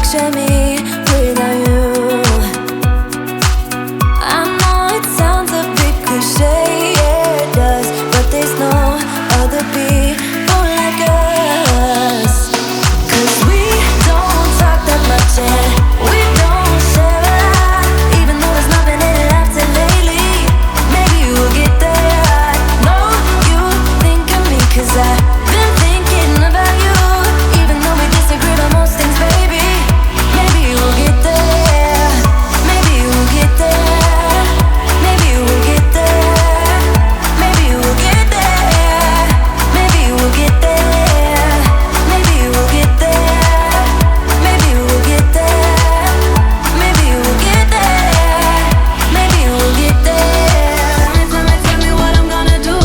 picture me without you. I know it sounds a bit cliche, yeah it does, but there's no other people like us. 'Cause we don't talk that much and we don't share a lot, even though there's nothing in it after lately. Maybe we'll get there. I know you think of me 'cause I've been thinking about you, even though we disagree on most things, baby. Maybe we'll get there. Maybe we'll get there. Maybe we'll get there. Maybe we'll get there. Maybe we'll get there. Maybe we'll get there. Maybe we'll get there. Maybe we'll get there. Maybe we'll get there. Tell me what I'm gonna do.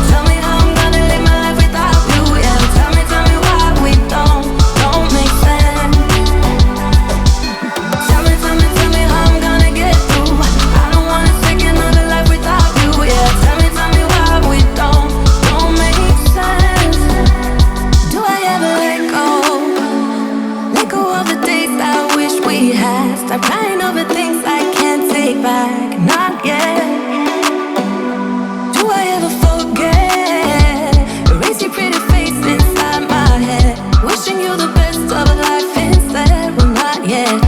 Tell me how I'm gonna live my life without you. Yeah, tell me why we don't make sense. Tell me how I'm gonna get through. I don't wanna take another life without you. Yeah, tell me why we don't make sense. Do I ever let go? Let go of the days I wish we had. Stop crying over things I can't take back. Not yet. Do I ever forget? Erase your pretty face inside my head. Wishing you the best of life instead. Well, not yet.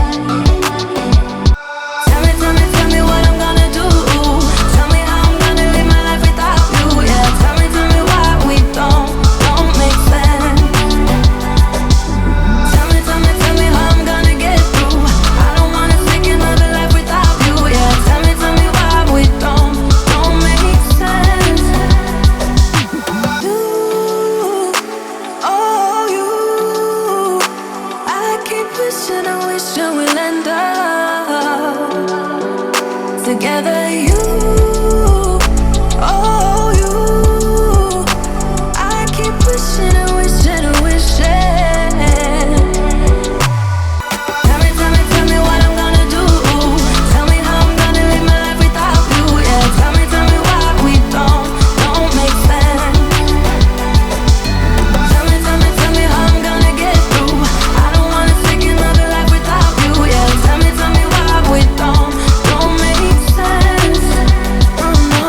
Tell me what I'm gonna do. Tell me how I'm gonna live my life without you. Yeah, tell me why we don't make sense. Tell me how I'm gonna get through. I don't wanna take another life without you. Yeah, tell me why we don't make sense. You, oh you, I keep wishing we'll end up together. You, oh you, I keep wishing Tell me what I'm gonna do. Tell me how I'm gonna live my life without you. Yeah, tell me why we don't make sense. Tell me how I'm gonna get through. I don't wanna take another life without you. Yeah, tell me why we don't make sense. Oh no.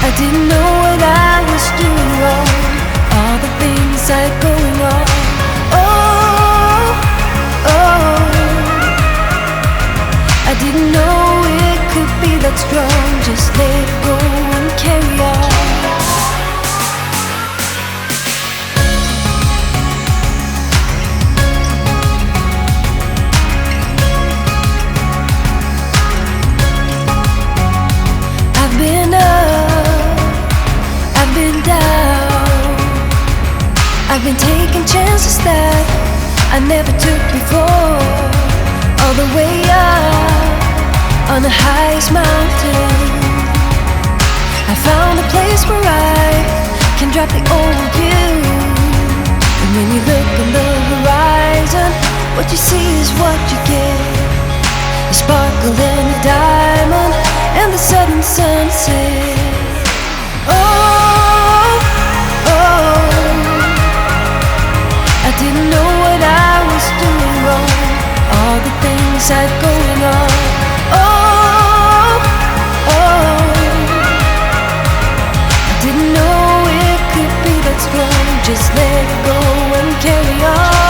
I didn't know what I was doing wrong. All the things I going on. I didn't know it could be that strong. Just let it go and carry on. I've been up, I've been down, I've been taking chances that I never took before. All the way up on the highest mountain, I found a place where I can drop the old view. And when you look on the horizon, what you see is what you get. A sparkle and a diamond and the sudden sunset. I didn't know what I was doing wrong. All the things I'd going on. I didn't know it could be that strong. Just let it go and carry on.